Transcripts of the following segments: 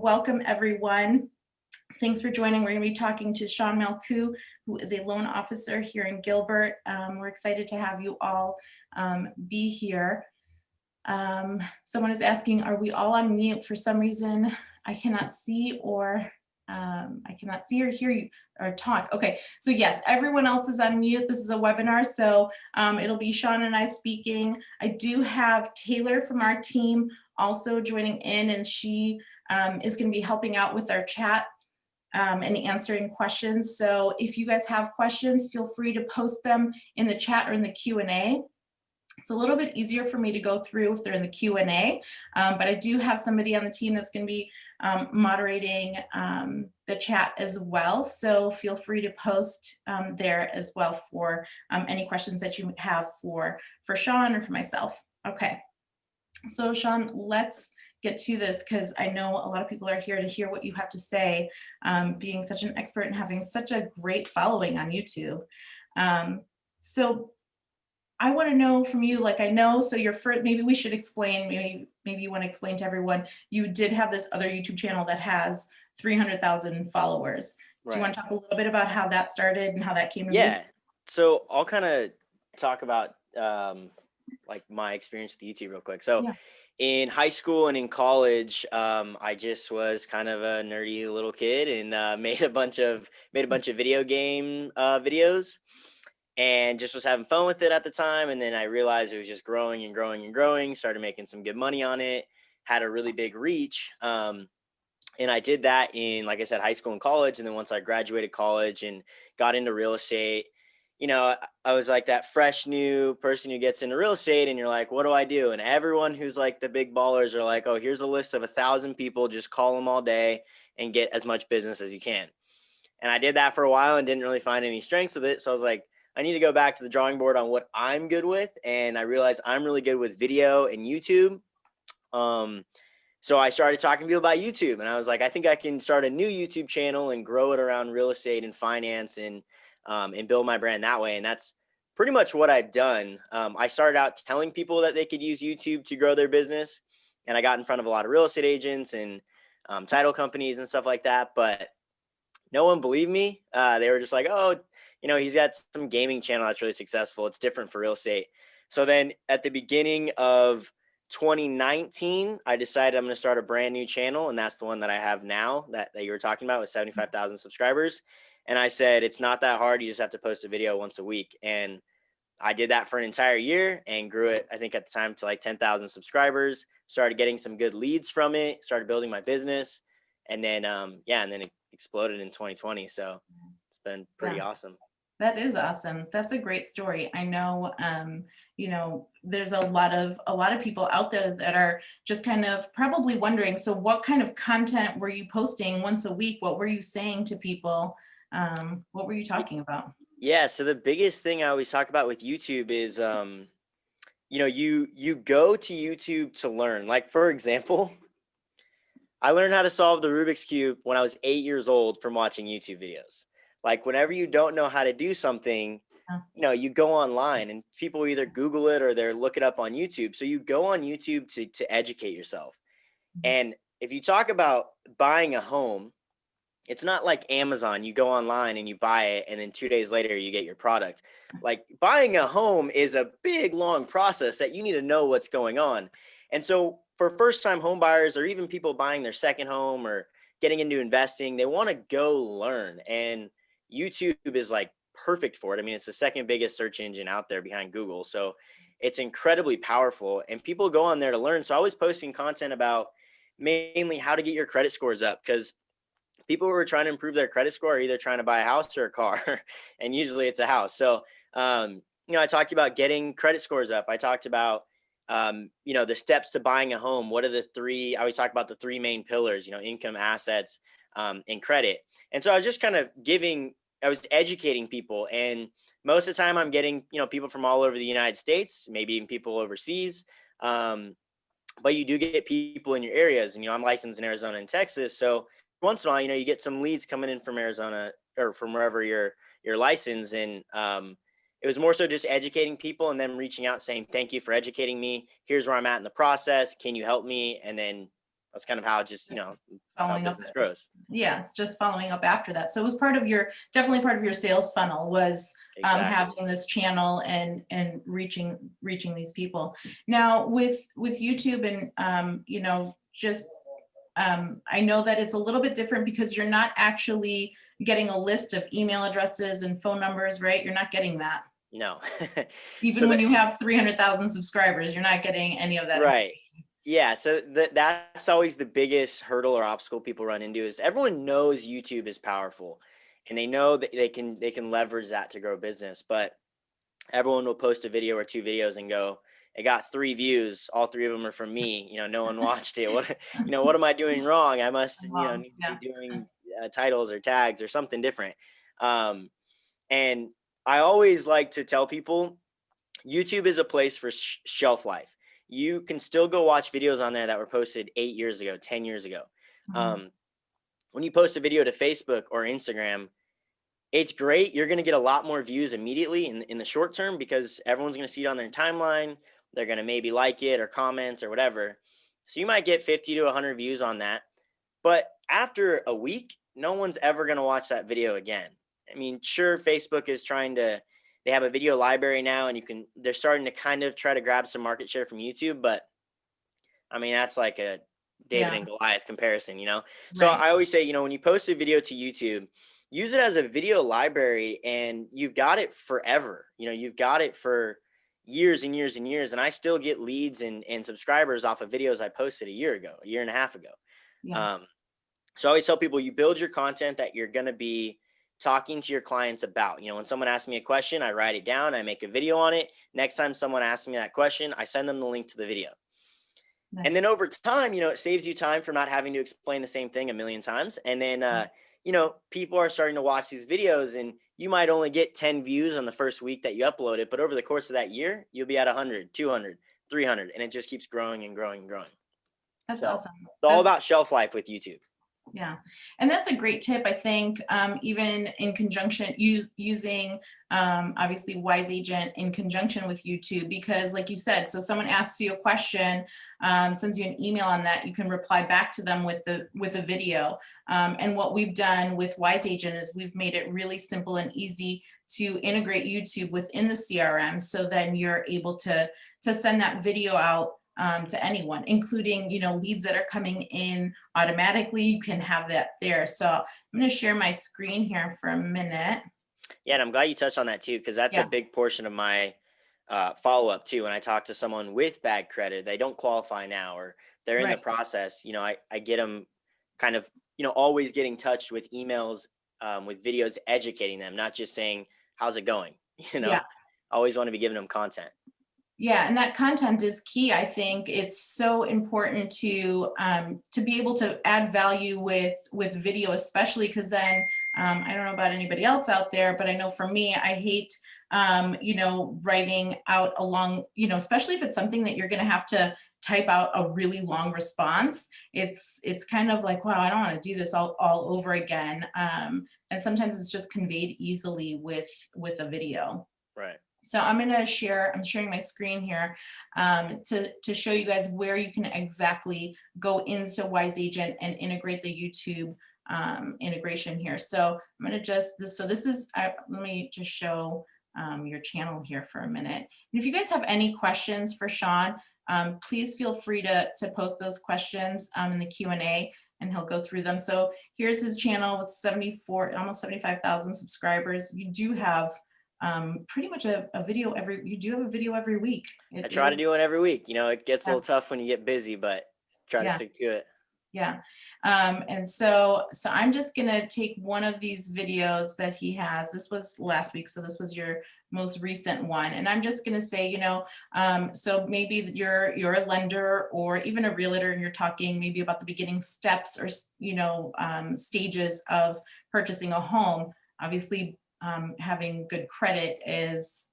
welcome everyone. Thanks for joining. We're going to be talking to Shawn Malkou, who is a loan officer here in Gilbert. We're excited to have you all be here. Someone is asking, are we all on mute? For some reason, I cannot see or hear you or talk. Okay, so yes, everyone else is on mute. This is a webinar, so it'll be Shawn and I speaking. I do have Taylor from our team also joining in, and she is going to be helping out with our chat and answering questions. So if you guys have questions, feel free to post them in the chat or in the Q&A. It's a little bit easier for me to go through if they're in the Q&A, but I do have somebody on the team that's going to be moderating the chat as well. So feel free to post there as well for any questions that you have for Shawn or for myself. Okay, so Shawn, let's get to this because I know a lot of people are here to hear what you have to say, being such an expert and having such a great following on YouTube. So I want to know from you, like I know, so your first, maybe we should explain, maybe you want to explain to everyone, you did have this other YouTube channel that has 300,000 followers. Right. Do you want to talk a little bit about how that started and how that came to be? Yeah, so I'll kind of talk about like my experience with YouTube real quick. So in high school and in college, I just was kind of a nerdy little kid and made a bunch of video game videos. And just was having fun with it at the time. And then I realized it was just growing and growing and growing, started making some good money on it, had a really big reach. And I did that in, like I said, high school and college. And then once I graduated college and got into real estate, you know, I was like that fresh new person who gets into real estate and you're like, what do I do? And everyone who's like the big ballers are like, oh, here's a list of 1,000 people, just call them all day and get as much business as you can. And I did that for a while and didn't really find any strengths with it. So I was like, I need to go back to the drawing board on what I'm good with. And I realized I'm really good with video and YouTube. So I started talking to people about YouTube and I was like, I think I can start a new YouTube channel and grow it around real estate and finance and build my brand that way. And that's pretty much what I've done. I started out telling people that they could use YouTube to grow their business. And I got in front of a lot of real estate agents and title companies and stuff like that. But no one believed me. They were just like, oh, you know, he's got some gaming channel that's really successful. It's different for real estate. So then at the beginning of 2019, I decided I'm going to start a brand new channel. And that's the one that I have now that you were talking about with 75,000 subscribers. And I said, it's not that hard. You just have to post a video once a week. And I did that for an entire year and grew it, I think at the time, to like 10,000 subscribers, started getting some good leads from it, started building my business. And then, and then it exploded in 2020. So it's been pretty awesome. That is awesome. That's a great story. I know, you know, there's a lot of people out there that are just kind of probably wondering, so what kind of content were you posting once a week? What were you saying to people? What were you talking about? Yeah. So the biggest thing I always talk about with YouTube is, you know, you go to YouTube to learn. Like, for example, I learned how to solve the Rubik's Cube when I was 8 years old from watching YouTube videos. Like whenever you don't know how to do something, you know, you go online and people either Google it or they're look it up on YouTube. So you go on YouTube to educate yourself. And if you talk about buying a home, it's not like Amazon. You go online and you buy it and then 2 days later you get your product. Like buying a home is a big, long process that you need to know what's going on. And so for first-time home buyers or even people buying their second home or getting into investing, they want to go learn. And YouTube is like perfect for it. I mean, it's the second biggest search engine out there behind Google. So it's incredibly powerful and people go on there to learn. So I was posting content about mainly how to get your credit scores up because people who are trying to improve their credit score are either trying to buy a house or a car. And usually it's a house. So, you know, I talked about getting credit scores up. I talked about, you know, the steps to buying a home. What are the three? I always talk about the three main pillars, you know, income, assets, and credit. And so I was just kind of I was educating people, and most of the time I'm getting, you know, people from all over the United States, maybe even people overseas. But you do get people in your areas, and, you know, I'm licensed in Arizona and Texas. So once in a while, you know, you get some leads coming in from Arizona or from wherever you're licensed. And it was more so just educating people and then reaching out saying, thank you for educating me. Here's where I'm at in the process. Can you help me? And then that's kind of how just, that's how Following up. business grows. Yeah, just following up after that. So it was definitely part of your sales funnel was Exactly. having this channel and reaching these people. Now with YouTube and just I know that it's a little bit different because you're not actually getting a list of email addresses and phone numbers, right? You're not getting that. No. Even So when you have 300,000 subscribers, you're not getting any of that. right. Yeah. So that's always the biggest hurdle or obstacle people run into is everyone knows YouTube is powerful and they know that they can leverage that to grow business, but everyone will post a video or two videos and go, it got 3 views. All 3 of them are from me. No one watched it. What am I doing wrong? I must, need to be doing titles or tags or something different. And I always like to tell people YouTube is a place for shelf life. You can still go watch videos on there that were posted 8 years ago, 10 years ago. When you post a video to Facebook or Instagram, it's great. You're going to get a lot more views immediately in the short term because everyone's going to see it on their timeline. They're going to maybe like it or comment or whatever. So you might get 50 to 100 views on that. But after a week, no one's ever going to watch that video again. I mean, sure, Facebook is they have a video library now and they're starting to kind of try to grab some market share from YouTube. But I mean, that's like a David and Goliath comparison, So Right. I always say, when you post a video to YouTube, use it as a video library and you've got it forever. You've got it for years and years and years. And I still get leads and subscribers off of videos I posted a year and a half ago. Yeah. So I always tell people you build your content that you're going to be talking to your clients about. When someone asks me a question, I write it down, I make a video on it. Next time someone asks me that question, I send them the link to the video. Nice. And then over time, it saves you time from not having to explain the same thing a million times. And then, people are starting to watch these videos and you might only get 10 views on the first week that you upload it. But over the course of that year, you'll be at 100, 200, 300, and it just keeps growing and growing and growing. That's awesome. It's all about shelf life with YouTube. Yeah. And that's a great tip, I think, even in conjunction using obviously Wise Agent in conjunction with YouTube, because like you said, so someone asks you a question, sends you an email on that, you can reply back to them with a video. And what we've done with Wise Agent is we've made it really simple and easy to integrate YouTube within the CRM. So then you're able to send that video out to anyone, including, leads that are coming in automatically. You can have that there. So I'm going to share my screen here for a minute. Yeah, and I'm glad you touched on that too, because that's a big portion of my follow-up too. When I talk to someone with bad credit, they don't qualify now, or they're in the process, I get them kind of, always getting touched with emails, with videos educating them, not just saying, how's it going? I always want to be giving them content. Yeah, and that content is key. I think it's so important to be able to add value with video, especially because then I don't know about anybody else out there, but I know for me, I hate writing out a long, especially if it's something that you're going to have to type out a really long response. It's kind of like, wow, I don't want to do this all over again. And sometimes it's just conveyed easily with a video. Right. So I'm sharing my screen here to show you guys where you can exactly go into Wise Agent and integrate the YouTube integration here. So I'm going to let me just show your channel here for a minute. And if you guys have any questions for Shawn, please feel free to post those questions in the Q&A and he'll go through them. So here's his channel with almost 75,000 subscribers. You do have pretty much a video every week. I try to do one every week. It gets a little tough when you get busy, but try to stick to it. Yeah. And so I'm just going to take one of these videos that he has. This was last week. So this was your most recent one. And I'm just going to say, so maybe you're a lender or even a realtor and you're talking maybe about the beginning steps or, stages of purchasing a home. Obviously, having good credit is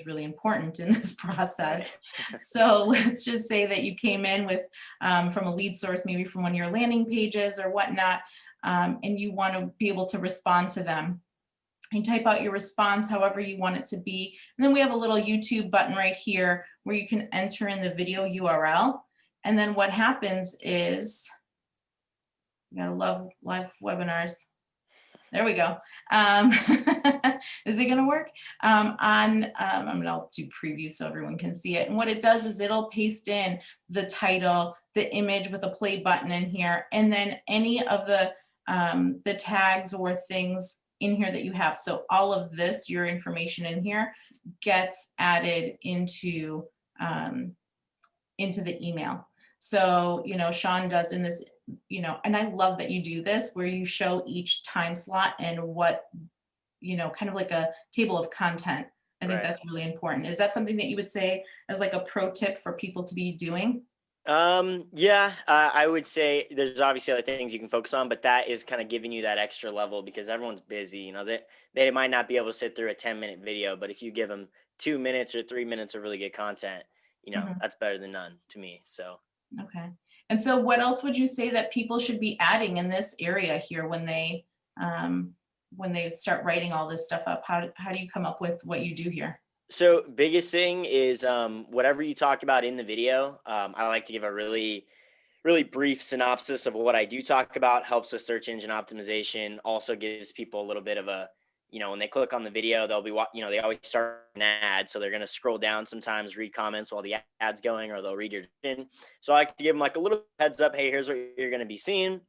really important in this process. So let's just say that you came in with from a lead source, maybe from one of your landing pages or whatnot, and you want to be able to respond to them. You type out your response however you want it to be. And then we have a little YouTube button right here where you can enter in the video URL. And then what happens is, you gotta love live webinars. There we go. Is it gonna work? I'm gonna do preview so everyone can see it. And what it does is it'll paste in the title, the image with a play button in here, and then any of the tags or things in here that you have. So all of this, your information in here, gets added into the email. So, you know, Shawn does in this, you know, and I love that you do this where you show each time slot and what, you know, kind of like a table of content. I think Right. that's really important. Is that something that you would say as like a pro tip for people to be doing? Yeah, I would say there's obviously other things you can focus on, but that is kind of giving you that extra level because everyone's busy. You know, they might not be able to sit through a 10-minute video, but if you give them 2 minutes or 3 minutes of really good content, you know, Mhm. that's better than none to me. So, Okay. And so what else would you say that people should be adding in this area here when they start writing all this stuff up? How do you come up with what you do here? so biggest thing is whatever you talk about in the video. I like to give a really brief synopsis of what I do talk about. Helps with search engine optimization. Also gives people a little bit of a, you know, when they click on the video, they'll be, you know, they always start an ad, so they're going to scroll down sometimes, read comments while the ad's going, or they'll read your description. So I like to give them like a little heads up. Hey, here's what you're going to be seeing.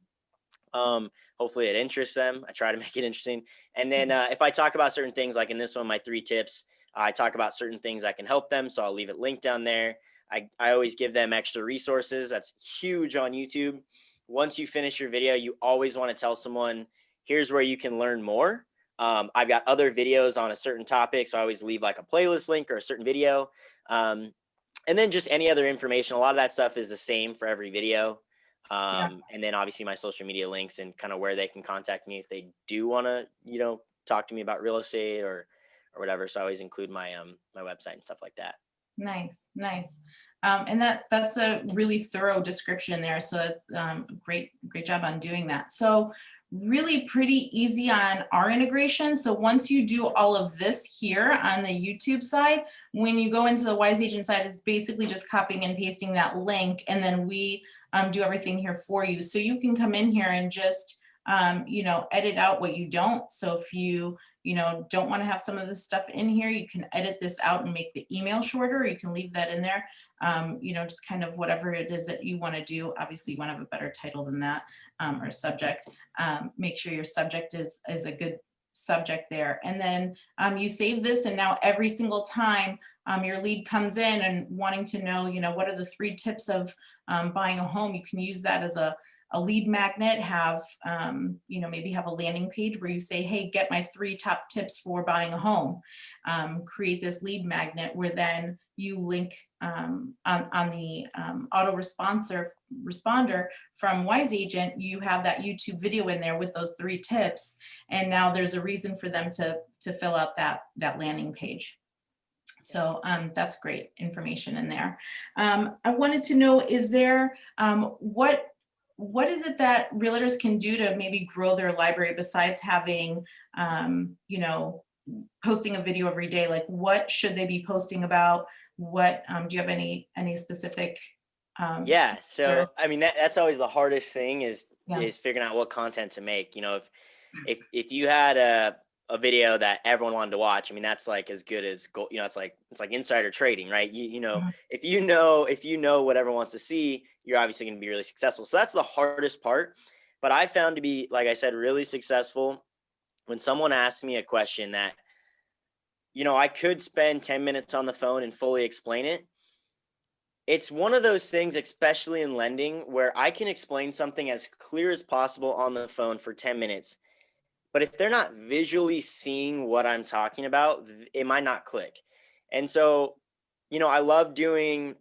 Hopefully it interests them. I try to make it interesting. And then if I talk about certain things, like in this one, my 3 tips, I talk about certain things that can help them. So I'll leave it linked down there. I always give them extra resources. That's huge on YouTube. Once you finish your video, you always want to tell someone, here's where you can learn more. I've got other videos on a certain topic. So I always leave like a playlist link or a certain video. And then just any other information. A lot of that stuff is the same for every video. Yeah. And then obviously my social media links and kind of where they can contact me if they do want to, you know, talk to me about real estate or whatever. So I always include my my website and stuff like that. Nice, nice. And that's a really thorough description there. So it's great job on doing that. So really pretty easy on our integration. So once you do all of this here on the YouTube side, when you go into the Wise Agent side, it's basically just copying and pasting that link, and then we do everything here for you. So you can come in here and just you know, edit out what you don't. So if you know, don't want to have some of this stuff in here, you can edit this out and make the email shorter, or you can leave that in there. You know, just kind of whatever it is that you want to do. Obviously, you want to have a better title than that, or subject. Make sure your subject is a good subject there. And then you save this, and now every single time your lead comes in and wanting to know, you know, what are the 3 tips of buying a home, you can use that as a lead magnet, have, you know, maybe have a landing page where you say, hey, get my 3 top tips for buying a home. Create this lead magnet where then you link on the auto responder from Wise Agent, you have that YouTube video in there with those 3 tips. And now there's a reason for them to fill out that landing page. So that's great information in there. I wanted to know, is there, what is it that realtors can do to maybe grow their library besides having, you know, posting a video every day? Like, what should they be posting about? What, do you have any specific Yeah. tips So or, I mean that's always the hardest thing yeah. is figuring out what content to make. You know, if you had a video that everyone wanted to watch, I mean that's like as good as gold. You know, it's like insider trading, right? You know, Mhm. if you know what everyone wants to see, you're obviously going to be really successful. So that's the hardest part. But I found to be, like I said, really successful when someone asks me a question that, you know, I could spend 10 minutes on the phone and fully explain it. It's one of those things, especially in lending, where I can explain something as clear as possible on the phone for 10 minutes. But if they're not visually seeing what I'm talking about, it might not click. And so, you know, I love doing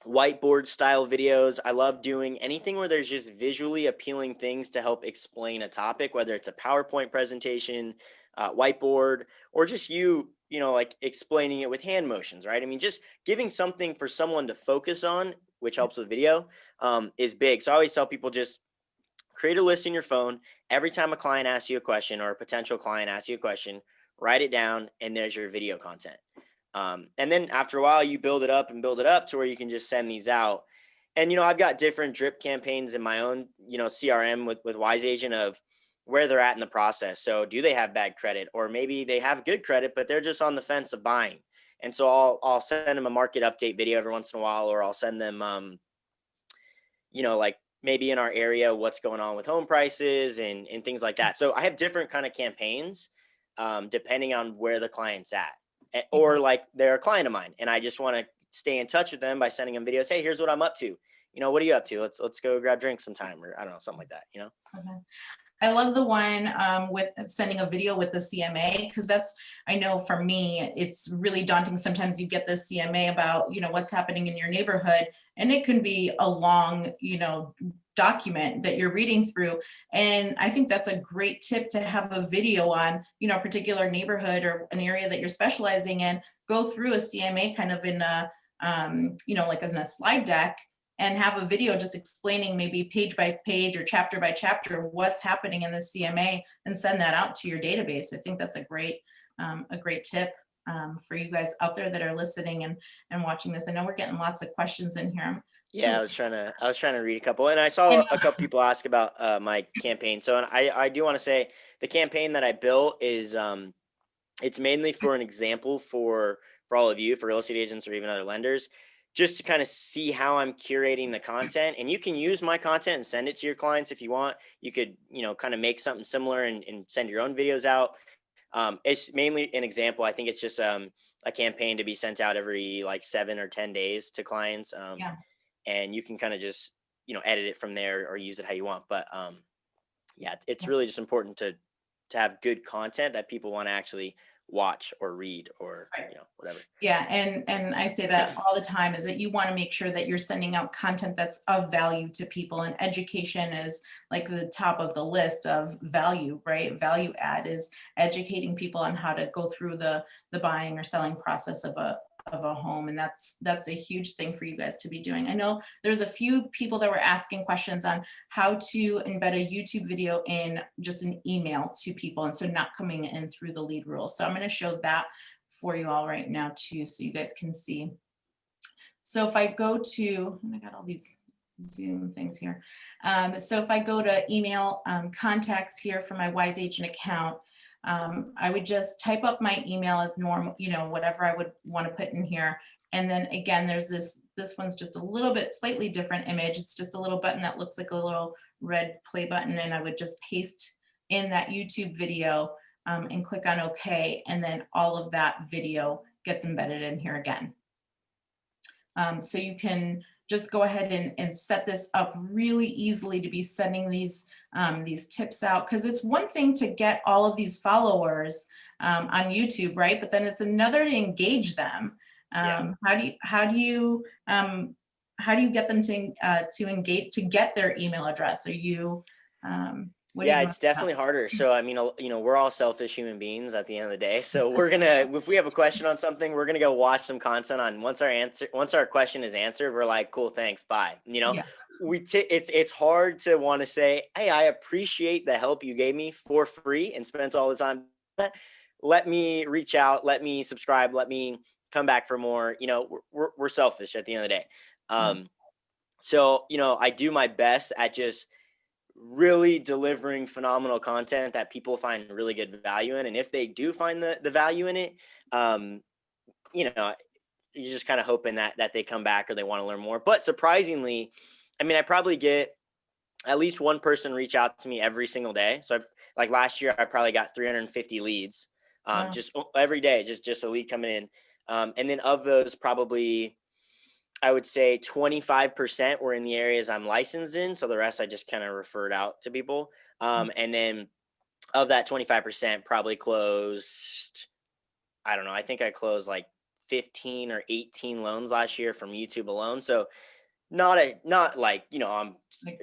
whiteboard style videos. I love doing anything where there's just visually appealing things to help explain a topic, whether it's a PowerPoint presentation, whiteboard, or just you know, like explaining it with hand motions, right? I mean, just giving something for someone to focus on, which helps with video, is big. So I always tell people just create a list in your phone. Every time a client asks you a question or a potential client asks you a question, write it down, and there's your video content. And then after a while, you build it up and build it up to where you can just send these out. And, I've got different drip campaigns in my own, CRM with Wise Agent of where they're at in the process. So do they have bad credit, or maybe they have good credit, but they're just on the fence of buying. And so I'll send them a market update video every once in a while, or I'll send them, like maybe in our area, what's going on with home prices and things like that. So I have different kind of campaigns, depending on where the client's at, or like they're a client of mine and I just want to stay in touch with them by sending them videos. Hey, here's what I'm up to. What are you up to? Let's go grab drinks sometime, or I don't know, something like that. Okay. I love the one with sending a video with the CMA, because I know for me, it's really daunting. Sometimes you get the CMA about, what's happening in your neighborhood, and it can be a long, document that you're reading through. And I think that's a great tip to have a video on, a particular neighborhood or an area that you're specializing in. Go through a CMA kind of in a, like in a slide deck, and have a video just explaining maybe page by page or chapter by chapter what's happening in the CMA, and send that out to your database. I think that's a great tip for you guys out there that are listening and watching this. I know we're getting lots of questions in here. Yeah, I was trying to read a couple, and I saw a couple people ask about my campaign. So, and I do want to say the campaign that I built is it's mainly for an example for all of you, for real estate agents or even other lenders, just to kind of see how I'm curating the content. And you can use my content and send it to your clients if you want. You could, kind of make something similar and send your own videos out. It's mainly an example. I think it's just a campaign to be sent out every like 7 or 10 days to clients. And you can kind of just, edit it from there or use it how you want. But yeah, it's really just important to have good content that people want to actually watch or read, or whatever. Yeah, and I say that all the time, is that you want to make sure that you're sending out content that's of value to people, and education is like the top of the list of value, right? Value add is educating people on how to go through the buying or selling process of a home. And that's a huge thing for you guys to be doing. I know there's a few people that were asking questions on how to embed a YouTube video in just an email to people, and so not coming in through the lead rule. So I'm going to show that for you all right now too, so you guys can see. So if I go to, I got all these Zoom things here. So if I go to email contacts here for my Wise Agent account, I would just type up my email as normal, whatever I would want to put in here. And then again, there's this one's just a little bit slightly different image. It's just a little button that looks like a little red play button. And I would just paste in that YouTube video and click on OK. And then all of that video gets embedded in here again. So you can just go ahead and set this up really easily to be sending these tips out, because it's one thing to get all of these followers on YouTube, right? But then it's another to engage them. How do you get them to engage, to get their email address? Are you yeah, it's definitely harder. So, I mean, we're all selfish human beings at the end of the day. So we're if we have a question on something, we're gonna go watch some content on. Once our question is answered, we're like, cool, thanks, bye. It's hard to want to say, hey, I appreciate the help you gave me for free and spent all the time. Let me reach out, let me subscribe, let me come back for more. We're selfish at the end of the day. So, I do my best at just really delivering phenomenal content that people find really good value in. And if they do find the value in it, you're just kind of hoping that they come back or they want to learn more. But surprisingly, I mean, I probably get at least one person reach out to me every single day. So like last year, I probably got 350 leads, just every day, just a lead coming in. And then of those, probably I would say 25% were in the areas I'm licensed in. So the rest I just kind of referred out to people. And then of that 25%, probably closed, I don't know, I think I closed like 15 or 18 loans last year from YouTube alone. So not like, I'm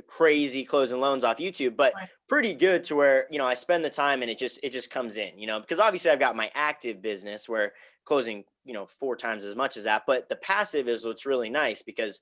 crazy closing loans off YouTube, but pretty good to where, I spend the time and it just comes in, because obviously I've got my active business where closing, 4 times as much as that, but the passive is what's really nice, because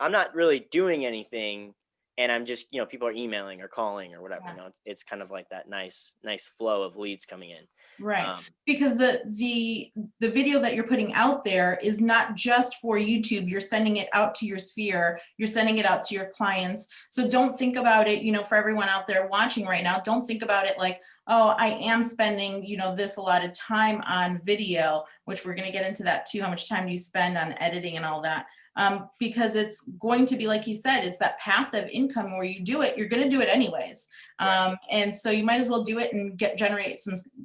I'm not really doing anything and I'm just, people are emailing or calling or whatever, Yeah. it's kind of like that nice flow of leads coming in. Right. Um, Because the video that you're putting out there is not just for YouTube. You're sending it out to your sphere. You're sending it out to your clients. So don't think about it, for everyone out there watching right now, don't think about it like, oh, I am spending, this a lot of time on video, which we're going to get into that too. How much time do you spend on editing and all that? Because it's going to be, like you said, it's that passive income where you do it, you're going to do it anyways. right. And so you might as well do it and generate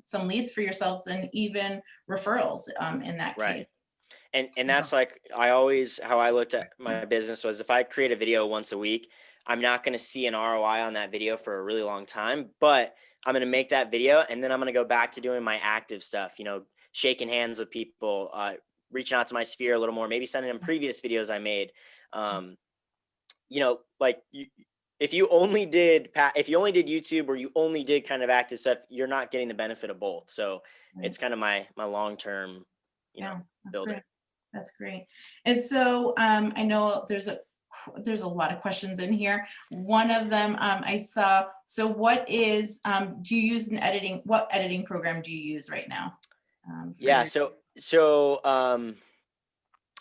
some leads for yourselves and even referrals in that Right. case. And So, that's like, how I looked at my business was, if I create a video once a week, I'm not going to see an ROI on that video for a really long time, but I'm going to make that video, and then I'm going to go back to doing my active stuff, shaking hands with people, reaching out to my sphere a little more, maybe sending them previous videos I made. Um, like if you only did YouTube, or you only did kind of active stuff, you're not getting the benefit of both. So right. it's kind of my long-term, Yeah, that's builder. great. That's great. And so I know there's a lot of questions in here. One of them I saw. So what is do you use what editing program do you use right now? For Yeah. your So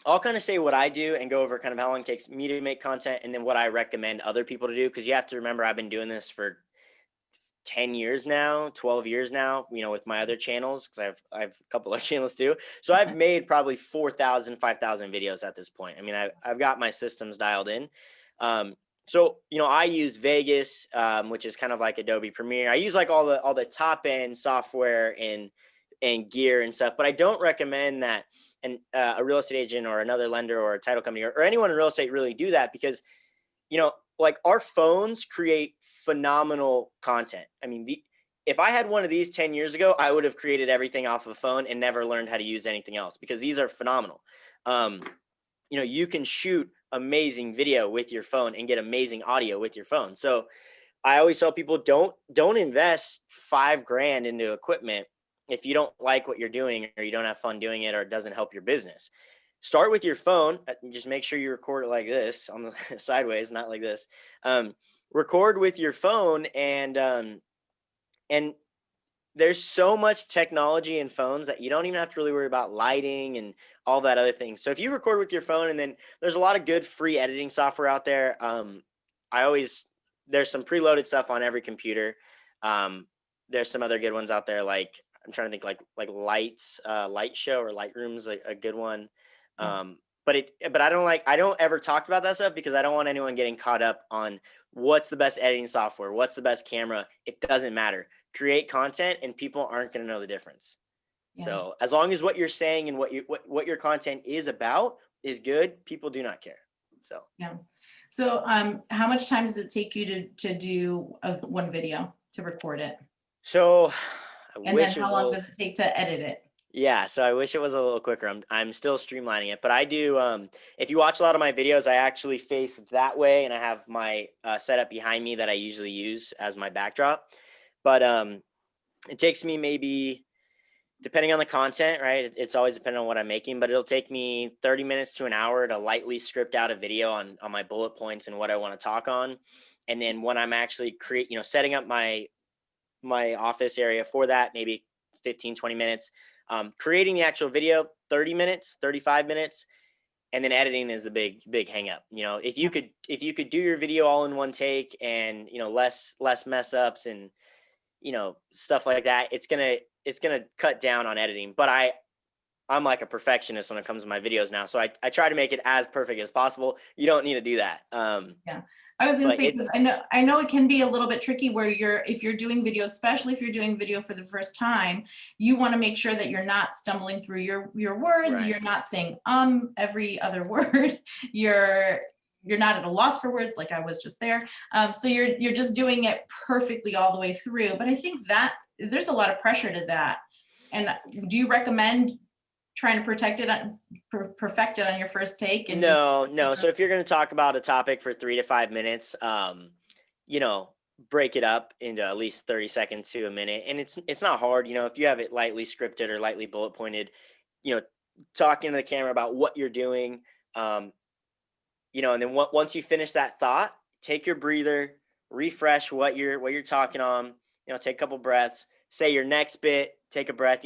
I'll kind of say what I do and go over kind of how long it takes me to make content, and then what I recommend other people to do. Because you have to remember, I've been doing this for 10 years now, 12 years now, with my other channels, because I've a couple of channels too. So I've made probably 4,000, 5,000 videos at this point. I mean, I've got my systems dialed in. So, I use Vegas, which is kind of like Adobe Premiere. I use like all the top end software and gear and stuff, but I don't recommend that a real estate agent or another lender or a title company or anyone in real estate really do that, because like, our phones create phenomenal content. I mean, if I had one of these 10 years ago, I would have created everything off of a phone and never learned how to use anything else, because these are phenomenal. You can shoot amazing video with your phone and get amazing audio with your phone. So I always tell people, don't invest $5,000 into equipment if you don't like what you're doing, or you don't have fun doing it, or it doesn't help your business. Start with your phone. Just make sure you record it like this, on the sideways, not like this. Record with your phone, and there's so much technology in phones that you don't even have to really worry about lighting and all that other thing. So if you record with your phone, and then there's a lot of good free editing software out there. There's some preloaded stuff on every computer. There's some other good ones out there, like, I'm trying to think, like Light Show or Lightroom's a good one. But I don't ever talk about that stuff, because I don't want anyone getting caught up on what's the best editing software, what's the best camera. It doesn't matter. Create content, and people aren't going to know the difference. Yeah. So as long as what you're saying and what your content is about is good, people do not care. So yeah. So how much time does it take you to do one video, to record it? So I And wish then it was how a long little. does it take to edit it? Yeah, so I wish it was a little quicker. I'm still streamlining it, but I do. If you watch a lot of my videos, I actually face that way, and I have my setup behind me that I usually use as my backdrop. But it takes me, maybe, depending on the content, right? It's always depending on what I'm making, but it'll take me 30 minutes to an hour to lightly script out a video on my bullet points and what I want to talk on. And then when I'm actually setting up my office area for that, maybe 15, 20 minutes. Creating the actual video, 30 minutes, 35 minutes. And then editing is the big hang up. If you could do your video all in one take, and, less mess ups and, stuff like that, it's gonna cut down on editing. But I'm like a perfectionist when it comes to my videos now. So I try to make it as perfect as possible. You don't need to do that. Yeah. I was going to say, because I know it can be a little bit tricky where if you're doing video, especially if you're doing video for the first time, you want to make sure that you're not stumbling through your words. Right. You're not saying every other word. You're not at a loss for words, like I was just there. So you're just doing it perfectly all the way through. But I think that there's a lot of pressure to that. And do you recommend trying to perfect it on your first take? And No. So if you're going to talk about a topic for 3 to 5 minutes, break it up into at least 30 seconds to a minute. And it's not hard. If you have it lightly scripted or lightly bullet pointed, talking to the camera about what you're doing, and then once you finish that thought, take your breather, refresh what you're talking on, take a couple breaths, say your next bit, take a breath.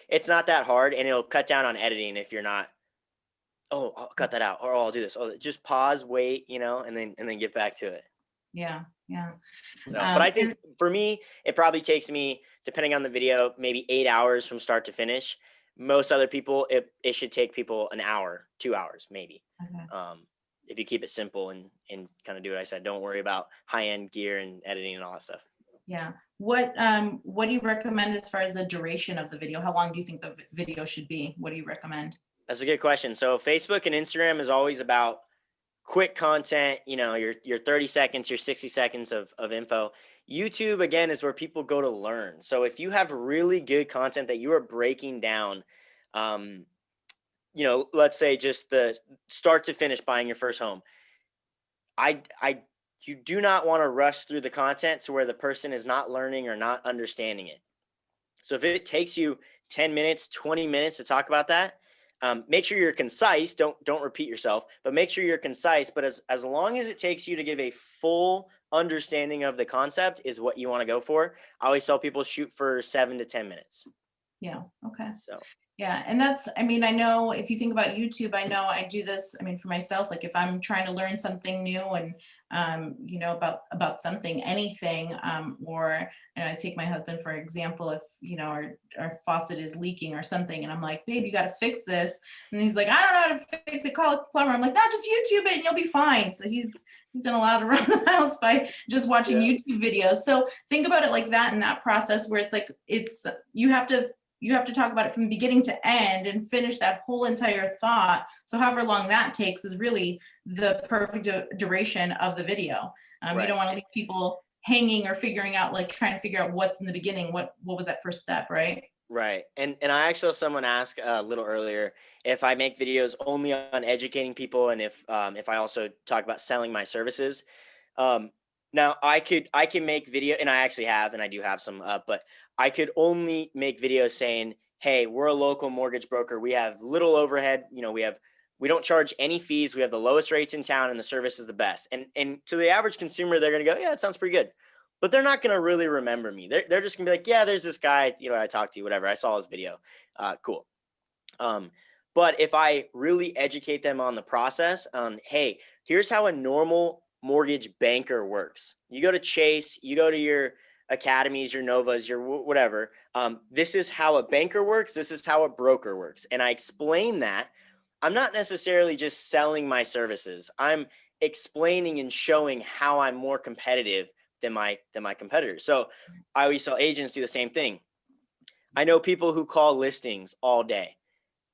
It's not that hard, and it'll cut down on editing if you're not, oh, I'll cut that out, or I'll do this. Oh, just pause, wait, and then get back to it. Yeah. So, but I think for me, it probably takes me, depending on the video, maybe 8 hours from start to finish. Most other people, it should take people an hour, 2 hours, maybe. Okay. If you keep it simple and kind of do what I said, don't worry about high-end gear and editing and all that stuff. Yeah. What do you recommend as far as the duration of the video? How long do you think the video should be? What do you recommend? That's a good question. So Facebook and Instagram is always about quick content, your 30 seconds, your 60 seconds of info. YouTube, again, is where people go to learn. So if you have really good content that you are breaking down, let's say just the start to finish buying your first home, you do not want to rush through the content to where the person is not learning or not understanding it. So if it takes you 10 minutes, 20 minutes to talk about that, make sure you're concise. Don't repeat yourself, but make sure you're concise. But as long as it takes you to give a full understanding of the concept is what you want to go for. I always tell people shoot for 7 to 10 minutes. Yeah. Okay. So. Yeah. And I know if you think about YouTube, I know I do this, for myself, like if I'm trying to learn something new and, about something, anything, or, I take my husband, for example, if, our faucet is leaking or something, and I'm like, babe, you got to fix this. And he's like, I don't know how to fix it. Call a plumber. I'm like, no, just YouTube it and you'll be fine. So he's done a lot around the house by just watching YouTube videos. So think about it like that in that process where it's like, you have to talk about it from beginning to end and finish that whole entire thought. So however long that takes is really the perfect duration of the video. Right. You don't want to leave people hanging or trying to figure out what's in the beginning. What was that first step, right? Right. And I actually saw someone ask a little earlier if I make videos only on educating people and if I also talk about selling my services. Now I can make video, and I actually have, and I do have some, but I could only make videos saying, hey, we're a local mortgage broker. We have little overhead. We don't charge any fees. We have the lowest rates in town and the service is the best. And to the average consumer, they're going to go, yeah, it sounds pretty good. But they're not going to really remember me. They're just going to be like, yeah, there's this guy, I talked to, whatever. I saw his video. Cool. But if I really educate them on the process, hey, here's how a normal mortgage banker works. You go to Chase, you go to your academies, your Novas, your whatever. This is how a banker works. This is how a broker works. And I explain that. I'm not necessarily just selling my services. I'm explaining and showing how I'm more competitive than my competitors. So I always tell agents do the same thing. I know people who call listings all day.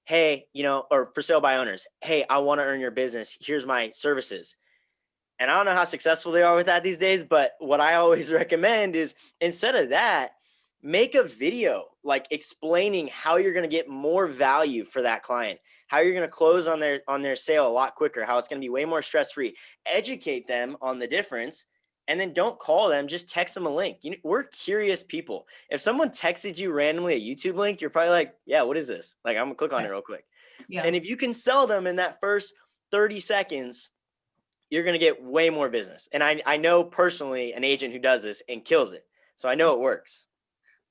Hey, or for sale by owners. Hey, I want to earn your business. Here's my services. And I don't know how successful they are with that these days, but what I always recommend is instead of that, make a video like explaining how you're going to get more value for that client, how you're going to close on their sale a lot quicker, how it's going to be way more stress-free. Educate them on the difference. And then don't call them, just text them a link. We're curious people. If someone texted you randomly a YouTube link, you're probably like, yeah, what is this? Like, I'm gonna click on it real quick. Yeah. And if you can sell them in that first 30 seconds, you're gonna get way more business. And I know personally an agent who does this and kills it. So I know it works.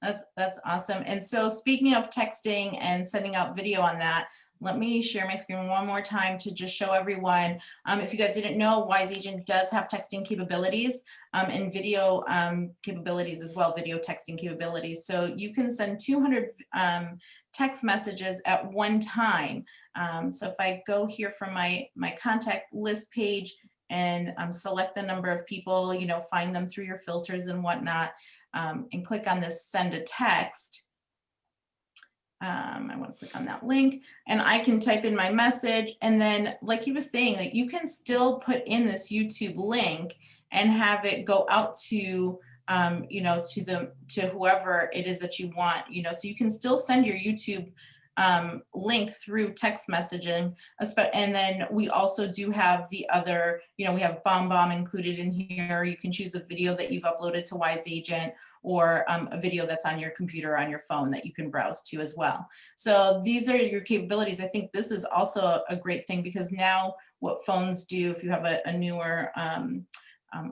That's awesome. And so speaking of texting and sending out video on that, let me share my screen one more time to just show everyone. If you guys didn't know, Wise Agent does have texting capabilities and video capabilities as well, video texting capabilities. So you can send 200 text messages at one time. So if I go here from my contact list page and select the number of people, find them through your filters and whatnot, and click on this send a text. I want to click on that link and I can type in my message. And then like he was saying, like you can still put in this YouTube link and have it go out to, to whoever it is that you want, so you can still send your YouTube link through text messaging. And then we also do have the other, we have BombBomb included in here. You can choose a video that you've uploaded to Wise Agent or a video that's on your computer, on your phone that you can browse to as well. So these are your capabilities. I think this is also a great thing because now what phones do, if you have a newer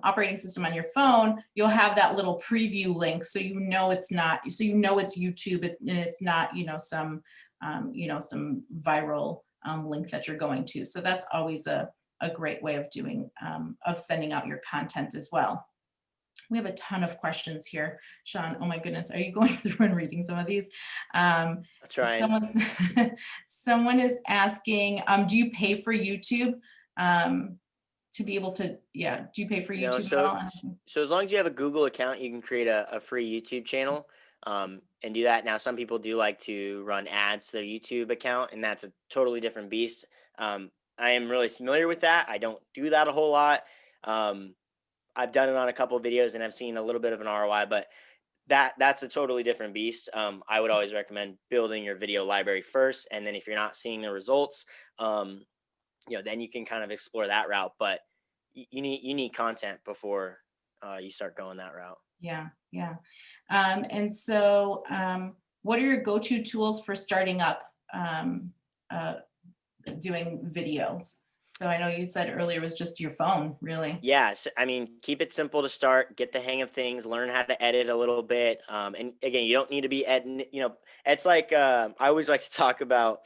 operating system on your phone, you'll have that little preview link, so it's not, so it's YouTube, and it's not, some some viral link that you're going to. So that's always a great way of doing of sending out your content as well. We have a ton of questions here, Shawn. Oh my goodness, are you going through and reading some of these? Trying. Someone is asking, do you pay for YouTube to be able to? Yeah, do you pay for No, YouTube at all? so as long as you have a Google account, you can create a free YouTube channel and do that. Now, some people do like to run ads to their YouTube account, and that's a totally different beast. I am really familiar with that. I don't do that a whole lot. I've done it on a couple of videos and I've seen a little bit of an ROI, but that's a totally different beast. I would always recommend building your video library first, and then if you're not seeing the results, then you can kind of explore that route. But you need content before you start going that route. Yeah. And so, what are your go-to tools for starting up doing videos? So I know you said earlier it was just your phone, really. Yes, I mean, keep it simple to start, get the hang of things, learn how to edit a little bit. And again, you don't need to be editing, it's like, I always like to talk about,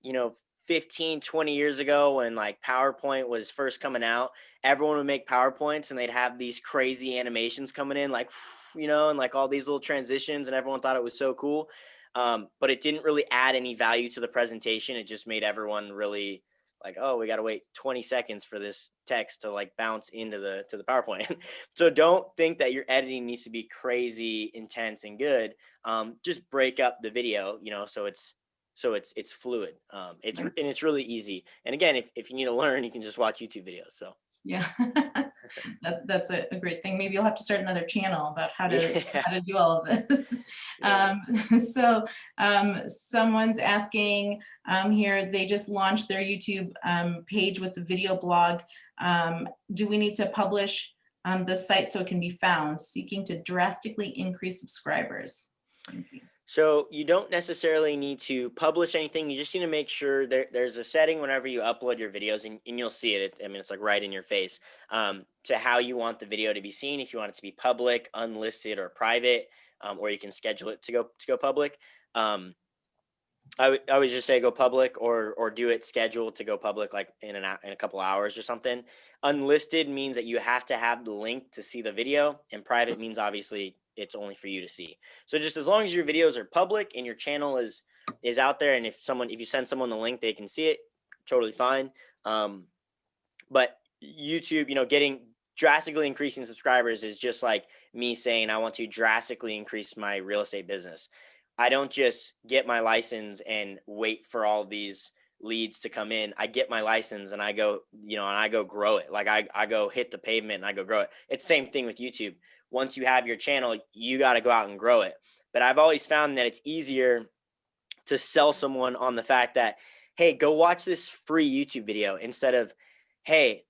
you know, 15, 20 years ago when like PowerPoint was first coming out, everyone would make PowerPoints and they'd have these crazy animations coming in, like, and like all these little transitions, and everyone thought it was so cool. But it didn't really add any value to the presentation. It just made everyone really like, oh, we got to wait 20 seconds for this text to like bounce into the PowerPoint. So don't think that your editing needs to be crazy intense and good. Just break up the video, so it's fluid. It's really easy. And again, if you need to learn, you can just watch YouTube videos. So yeah, that's a great thing. Maybe you'll have to start another channel about how to yeah. how to do all of this. Yeah. Someone's asking here, they just launched their YouTube page with the video blog. Do we need to publish the site so it can be found? Seeking to drastically increase subscribers. Thank you. So you don't necessarily need to publish anything. You just need to make sure there's a setting whenever you upload your videos, and you'll see it. I mean, it's like right in your face, to how you want the video to be seen. If you want it to be public, unlisted, or private, or you can schedule it to go public. I would just say go public, or do it scheduled to go public like in a couple hours or something. Unlisted means that you have to have the link to see the video, and private means obviously it's only for you to see. So just as long as your videos are public and your channel is out there, and if you send someone the link, they can see it, totally fine. But YouTube, getting drastically increasing subscribers is just like me saying I want to drastically increase my real estate business. I don't just get my license and wait for all these leads to come in. I get my license and I go, and I go grow it. Like I go hit the pavement and I go grow it. It's the same thing with YouTube. Once you have your channel, you got to go out and grow it. But I've always found that it's easier to sell someone on the fact that, hey, go watch this free YouTube video, instead of, hey,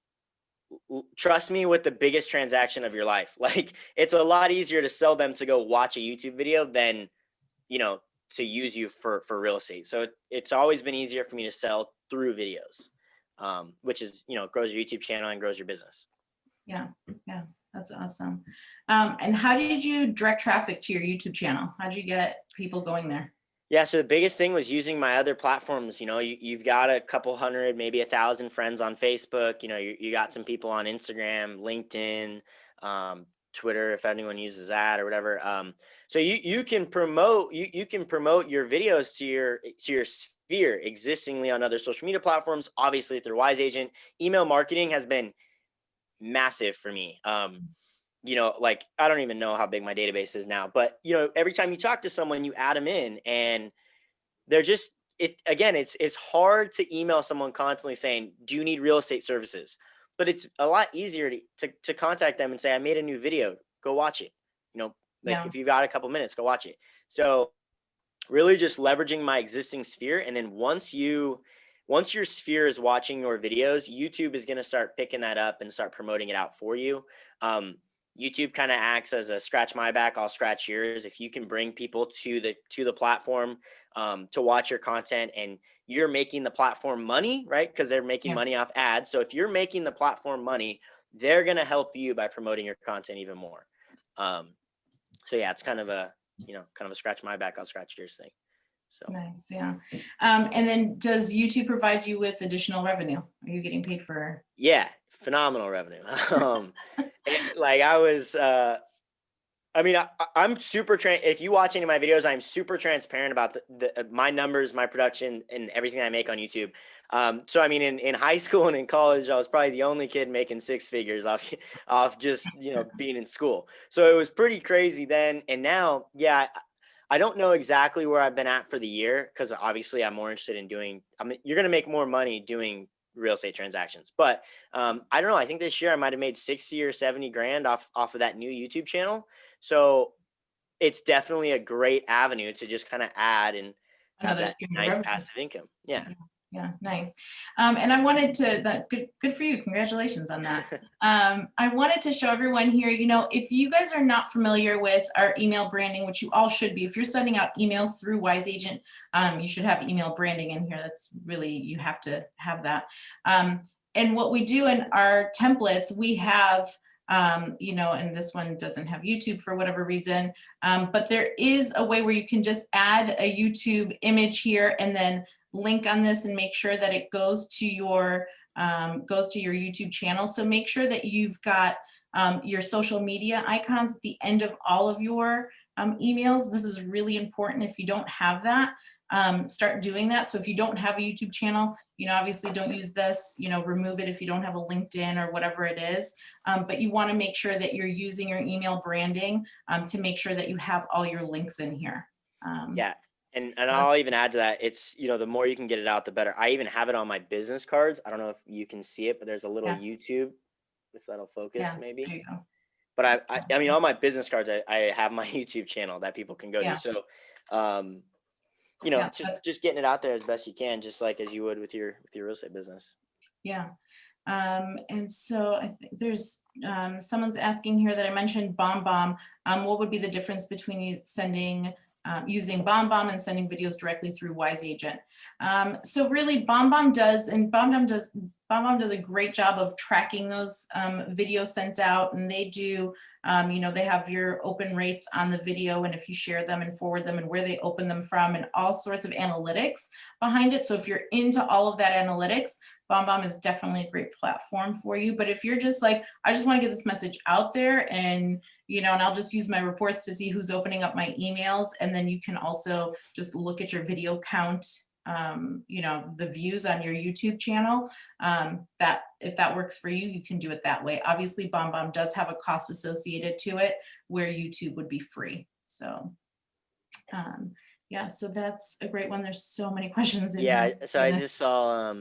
trust me with the biggest transaction of your life. Like, it's a lot easier to sell them to go watch a YouTube video than, to use you for real estate. So it's always been easier for me to sell through videos, which is, grows your YouTube channel and grows your business. Yeah. That's awesome. And how did you direct traffic to your YouTube channel? How did you get people going there? Yeah, so the biggest thing was using my other platforms. You've got a couple hundred, maybe 1,000 friends on Facebook. You got some people on Instagram, LinkedIn, Twitter, if anyone uses that or whatever. So you can promote your videos to your sphere existingly on other social media platforms. Obviously, through Wise Agent, email marketing has been massive for me. Like, I don't even know how big my database is now, but every time you talk to someone, you add them in, and they're just, it's hard to email someone constantly saying, do you need real estate services? But it's a lot easier to contact them and say, I made a new video, go watch it. If you've got a couple minutes, go watch it. So really just leveraging my existing sphere. And then once your sphere is watching your videos, YouTube is going to start picking that up and start promoting it out for you. YouTube kind of acts as a scratch my back, I'll scratch yours. If you can bring people to the platform to watch your content, and you're making the platform money, right? Because they're making money off ads. So if you're making the platform money, they're going to help you by promoting your content even more. So yeah, it's kind of a, kind of a scratch my back, I'll scratch yours thing. So nice. Yeah. And then does YouTube provide you with additional revenue? Are you getting paid for? yeah, phenomenal revenue. Like I was, I mean, I'm super, if you watch any of my videos, I'm super transparent about my numbers, my production, and everything I make on YouTube. So, I mean, in high school and in college, I was probably the only kid making six figures off just, being in school. So it was pretty crazy then. And now, yeah, I don't know exactly where I've been at for the year, because obviously I'm more interested in you're going to make more money doing real estate transactions. But I don't know. I think this year I might have made 60 or 70 grand off of that new YouTube channel. So it's definitely a great avenue to just kind of add and have Another that stream of nice revenue. passive income. Yeah. Yeah, nice. And I wanted to, good for you. Congratulations on that. I wanted to show everyone here, if you guys are not familiar with our email branding, which you all should be, if you're sending out emails through Wise Agent, you should have email branding in here. That's really, you have to have that. And what we do in our templates, we have, and this one doesn't have YouTube for whatever reason, but there is a way where you can just add a YouTube image here and then link on this and make sure that it goes to your YouTube channel. So make sure that you've got your social media icons at the end of all of your emails. This is really important. If you don't have that, start doing that. So if you don't have a YouTube channel, obviously don't use this, remove it if you don't have a LinkedIn or whatever it is. But you want to make sure that you're using your email branding to make sure that you have all your links in here. Yeah. And I'll even add to that. It's, the more you can get it out, the better. I even have it on my business cards. I don't know if you can see it, but there's a little YouTube, if that'll focus maybe. There you go. But I mean, on my business cards, I have my YouTube channel that people can go to. So, just getting it out there as best you can, just like as you would with your real estate business. Yeah. And so I think there's someone's asking here that I mentioned BombBomb. What would be the difference between you using BombBomb and sending videos directly through Wise Agent? So really BombBomb does a great job of tracking those videos sent out, and they do, they have your open rates on the video, and if you share them and forward them and where they open them from and all sorts of analytics behind it. So if you're into all of that analytics, BombBomb is definitely a great platform for you. But if you're just like, I just want to get this message out there and, and I'll just use my reports to see who's opening up my emails. And then you can also just look at your video count, the views on your YouTube channel, that if that works for you, you can do it that way. Obviously, BombBomb does have a cost associated to it where YouTube would be free. So, yeah, so that's a great one. There's so many questions in Yeah. here. So I just saw,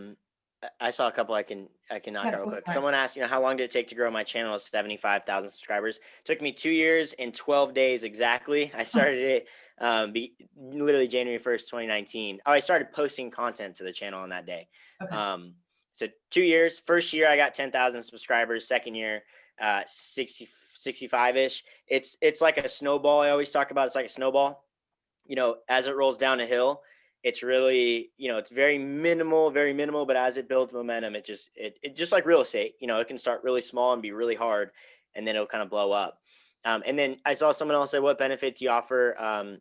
I saw a couple I can knock out real quick. Someone asked, how long did it take to grow my channel to 75,000 subscribers? It took me 2 years and 12 days exactly. I started it literally January 1st, 2019. Oh, I started posting content to the channel on that day. Okay. So 2 years. First year I got 10,000 subscribers. Second year, 65-ish. It's like a snowball. I always talk about it's like a snowball. As it rolls down a hill, it's really, it's very minimal, but as it builds momentum, it just like real estate, it can start really small and be really hard, and then it'll kind of blow up. And then I saw someone else say, what benefit do you offer on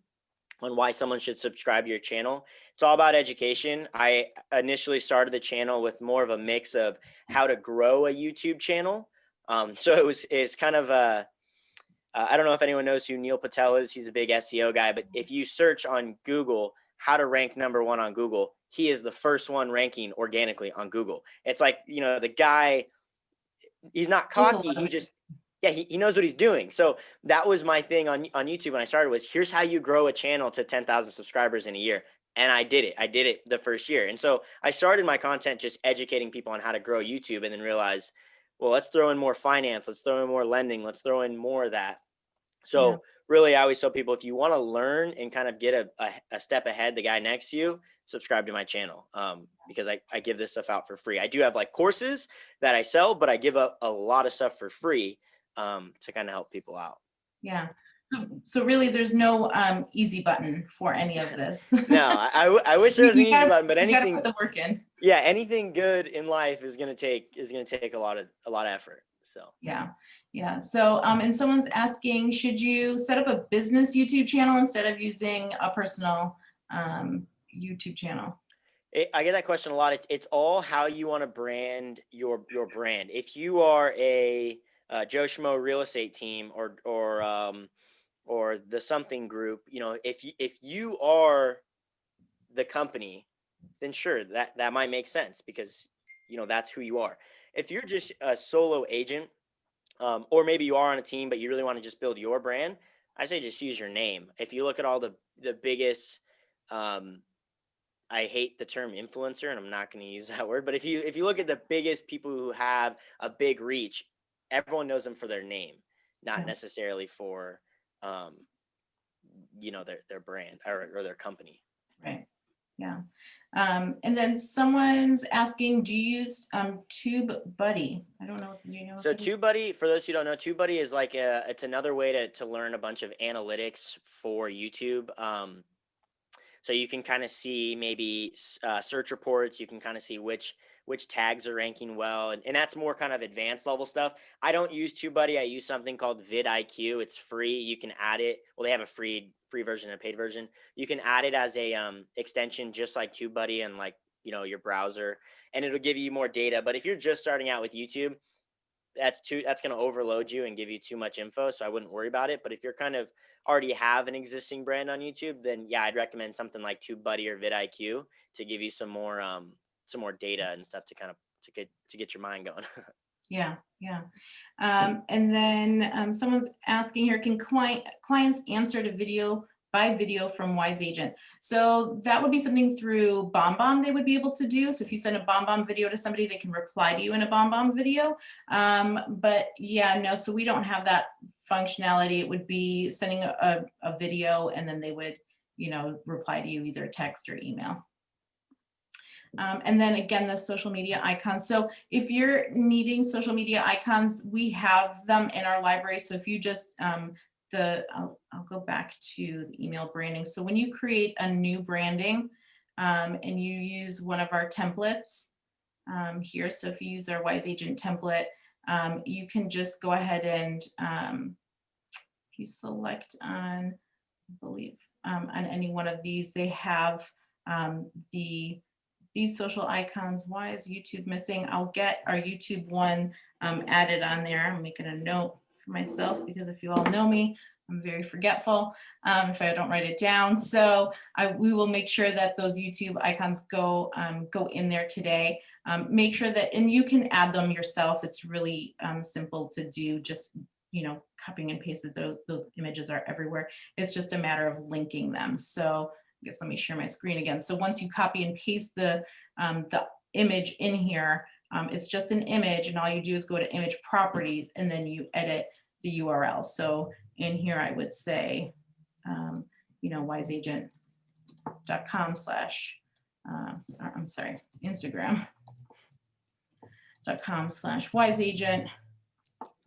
why someone should subscribe to your channel? It's all about education. I initially started the channel with more of a mix of how to grow a YouTube channel. So it's kind of I don't know if anyone knows who Neil Patel is. He's a big SEO guy, but if you search on Google how to rank #1 on Google, he is the first one ranking organically on Google. It's like, the guy, he's not cocky. He just, he knows what he's doing. So that was my thing on YouTube when I started was, here's how you grow a channel to 10,000 subscribers in a year. And I did it the first year. And so I started my content just educating people on how to grow YouTube, and then realized, well, let's throw in more finance. Let's throw in more lending. Let's throw in more of that. So really, I always tell people, if you want to learn and kind of get a step ahead the guy next to you, subscribe to my channel, because I give this stuff out for free. I do have like courses that I sell, but I give up a lot of stuff for free to kind of help people out. Yeah. So really, there's no easy button for any of this. No, I wish there was an You easy gotta, button, but you gotta put anything, the work in. yeah, anything good in life is gonna take a lot of effort. So Yeah, yeah. So, and someone's asking, should you set up a business YouTube channel instead of using a personal YouTube channel? I get that question a lot. It's all how you want to brand your brand. If you are a Joe Schmo real estate team or the something group, you know, if you are the company, then sure, that might make sense because, you know, that's who you are. If you're just a solo agent, or maybe you are on a team but you really want to just build your brand, I say just use your name. If you look at all the biggest, I hate the term influencer, and I'm not going to use that word, but if you look at the biggest people who have a big reach, everyone knows them for their name, not Yeah. necessarily for, you know, their brand or their company. Right. Yeah. And then someone's asking, do you use Tubebuddy? I don't know. You know. So Tubebuddy, for those who don't know, Tubebuddy is like it's another way to learn a bunch of analytics for YouTube. So you can kind of see maybe search reports. You can kind of see which tags are ranking well, and that's more kind of advanced level stuff. I don't use TubeBuddy. I use something called Vid Iq. It's free. You can add it. Well, they have a free version and a paid version. You can add it as a extension, just like TubeBuddy and like, you know, your browser, and it'll give you more data. But if you're just starting out with YouTube, that's going to overload you and give you too much info, so I wouldn't worry about it. But if you're kind of already have an existing brand on YouTube, then yeah, I'd recommend something like TubeBuddy or vidIQ to give you some more data and stuff to kind of to get your mind going. Yeah, yeah. And then someone's asking here, can clients answer to video by video from Wise Agent? So that would be something through BombBomb they would be able to do. So if you send a BombBomb video to somebody, they can reply to you in a BombBomb video. But yeah, no, so we don't have that functionality. It would be sending a video and then they would, you know, reply to you either text or email. And then again, the social media icons. So if you're needing social media icons, we have them in our library. So if you just, I'll go back to the email branding. So when you create a new branding and you use one of our templates here, so if you use our Wise Agent template, you can just go ahead and if you select on, I believe, on any one of these, they have these social icons. Why is YouTube missing? I'll get our YouTube one added on there. I'm making a note for myself because if you all know me, I'm very forgetful if I don't write it down. So we will make sure that those YouTube icons go in there today. Make sure that, and you can add them yourself. It's really simple to do. Just, you know, copying and pasting those images are everywhere. It's just a matter of linking them. So I guess let me share my screen again. So once you copy and paste the image in here, it's just an image, and all you do is go to image properties and then you edit the URL. So in here, I would say, you know, wiseagent.com/ I'm sorry, Instagram.com/wiseagent.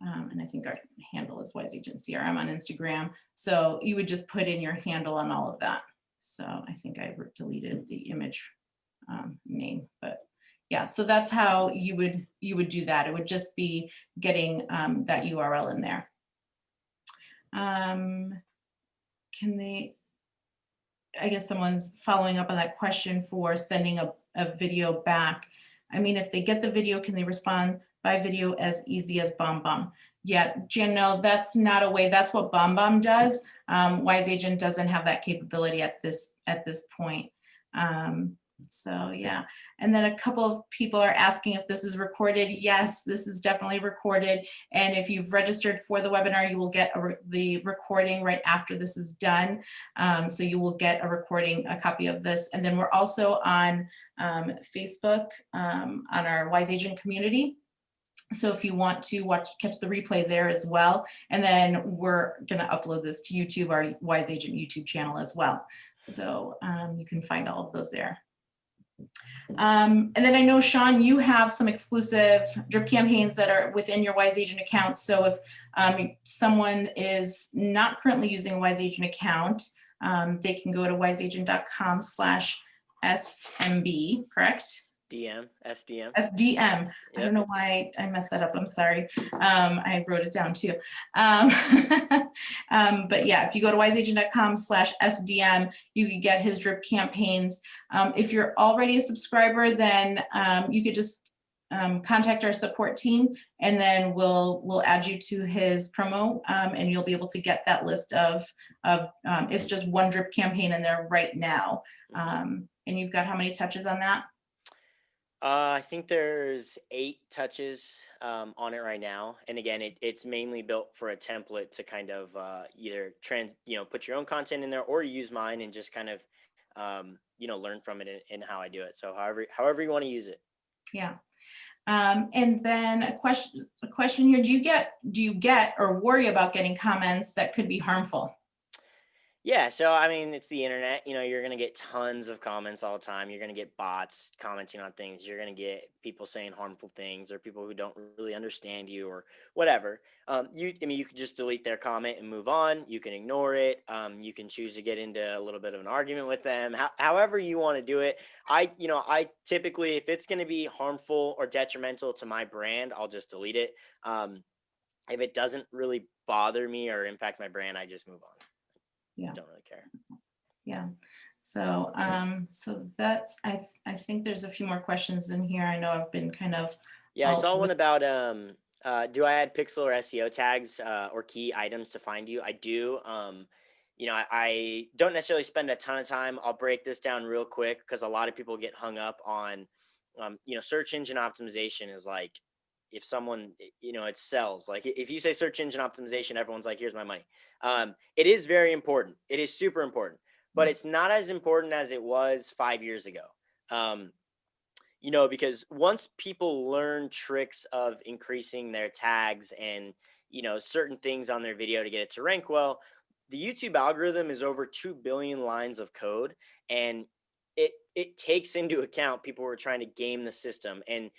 And I think our handle is wiseagent CRM on Instagram. So you would just put in your handle on all of that. So I think I deleted the image name, but yeah, so that's how you would do that. It would just be getting that URL in there. Can they, I guess someone's following up on that question for sending a video back. I mean, if they get the video, can they respond by video as easy as BombBomb? Yeah, Jan, no, that's not a way. That's what BombBomb does. Wise Agent doesn't have that capability at this point. So yeah, and then a couple of people are asking if this is recorded. Yes, this is definitely recorded. And if you've registered for the webinar, you will get the recording right after this is done. So you will get a recording, a copy of this. And then we're also on Facebook on our Wise Agent community. So if you want to catch the replay there as well. And then we're going to upload this to YouTube, our Wise Agent YouTube channel as well. So you can find all of those there. And then I know, Shawn, you have some exclusive drip campaigns that are within your Wise Agent account. So if someone is not currently using a Wise Agent account, they can go to wiseagent.com/SMB, correct? SDM. SDM. I don't Yep. know why I messed that up. I'm sorry. I wrote it down too. Um, but yeah, if you go to wiseagent.com/SDM, you can get his drip campaigns. If you're already a subscriber, then you could just contact our support team, and then we'll add you to his promo, and you'll be able to get that list of it's just one drip campaign in there right now. And you've got how many touches on that? I think there's 8 touches on it right now, and again, it's mainly built for a template to kind of either put your own content in there, or use mine and just kind of learn from it in how I do it. So however you want to use it. Yeah. And then a question here: do you get or worry about getting comments that could be harmful? Yeah, so I mean, it's the internet. You're gonna get tons of comments all the time. You're gonna get bots commenting on things. You're gonna get people saying harmful things, or people who don't really understand you, or whatever. You could just delete their comment and move on. You can ignore it. You can choose to get into a little bit of an argument with them. However you want to do it. I typically, if it's gonna be harmful or detrimental to my brand, I'll just delete it. If it doesn't really bother me or impact my brand, I just move on. Yeah. Don't really care. Yeah. So so that's I think there's a few more questions in here. I know I've been kind of Yeah, I saw one about do I add pixel or SEO tags or key items to find you? I do. I don't necessarily spend a ton of time. I'll break this down real quick because a lot of people get hung up on search engine optimization is like, if someone, it sells. Like, if you say search engine optimization, everyone's like, here's my money. It is very important. It is super important, but it's not as important as it was 5 years ago. Um, because once people learn tricks of increasing their tags and, certain things on their video to get it to rank well, the YouTube algorithm is over 2 billion lines of code, and it takes into account people who are trying to game the system. And,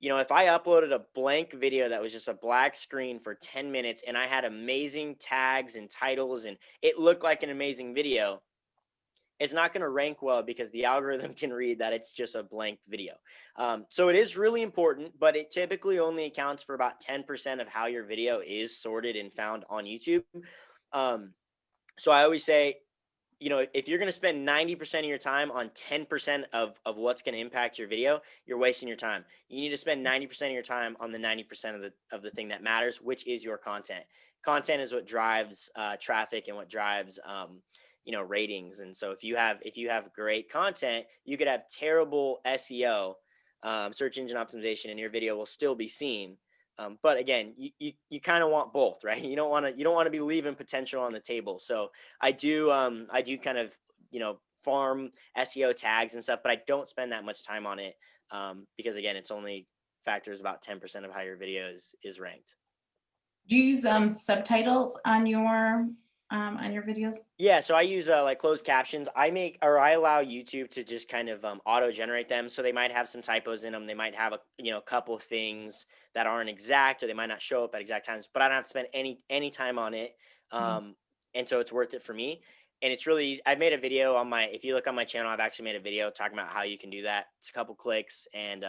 if I uploaded a blank video that was just a black screen for 10 minutes and I had amazing tags and titles and it looked like an amazing video, it's not going to rank well because the algorithm can read that it's just a blank video. So it is really important, but it typically only accounts for about 10% of how your video is sorted and found on YouTube. So I always say, if you're going to spend 90% of your time on 10% of what's going to impact your video, you're wasting your time. You need to spend 90% of your time on the 90% of the thing that matters, which is your content. Content is what drives traffic and what drives ratings. And so if you have great content, you could have terrible SEO, search engine optimization, and your video will still be seen. But again, you kind of want both, right? You don't want to be leaving potential on the table. So I do kind of farm SEO tags and stuff, but I don't spend that much time on it because again, it's only factors about 10% of how your video is ranked. Do you use subtitles on your videos? Yeah, so I use like closed captions. I allow YouTube to just kind of auto generate them. So they might have some typos in them. They might have a couple of things that aren't exact, or they might not show up at exact times. But I don't have to spend any time on it, and so it's worth it for me. And it's really easy. I've made a video on if you look on my channel, I've actually made a video talking about how you can do that. It's a couple clicks, and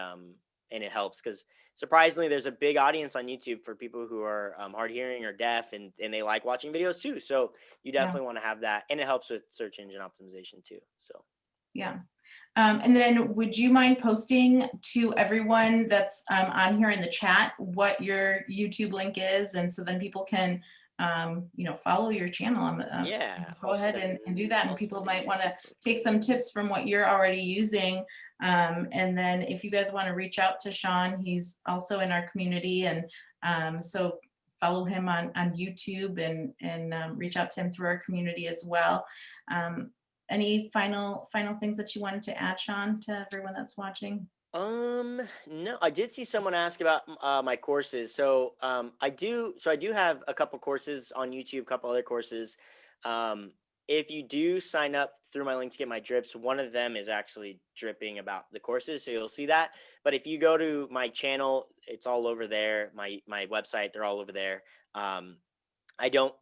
it helps because surprisingly, there's a big audience on YouTube for people who are hard hearing or deaf, and they like watching videos too. So you definitely want to have that, and it helps with search engine optimization too. So yeah. And then would you mind posting to everyone that's on here in the chat what your YouTube link is, and so then people can follow your channel? yeah, go ahead and do that, and people might want to take some tips from what you're already using. And then if you guys want to reach out to Shawn, he's also in our community, and so follow him on YouTube and reach out to him through our community as well. Any final things that you wanted to add, Shawn, to everyone that's watching? No, I did see someone ask about my courses. So I do have a couple courses on YouTube, a couple other courses. if you do sign up through my link to get my drips, one of them is actually dripping about the courses, so you'll see that. But if you go to my channel, it's all over there. My website, they're all over there. Um, I don't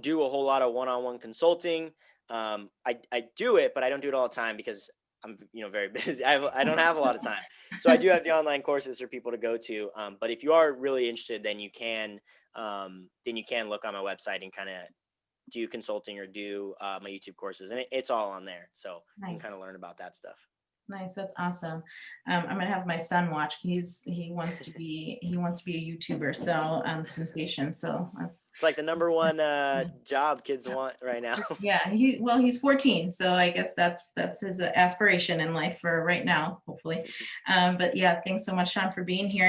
do a whole lot of one-on-one consulting. I do it, but I don't do it all the time because I'm very busy. I don't have a lot of time. So I do have the online courses for people to go to. But if you are really interested, then you can look on my website and kind of do consulting or do my YouTube courses, and it's all on there. So you can Nice. kind of learn about that stuff. Nice. That's awesome. I'm gonna have my son watch. He wants to be a YouTuber, so sensation. So that's It's like the number one job kids want right now. yeah. He's 14, so I guess that's his aspiration in life for right now, hopefully. But yeah, thanks so much, Shawn, for being here.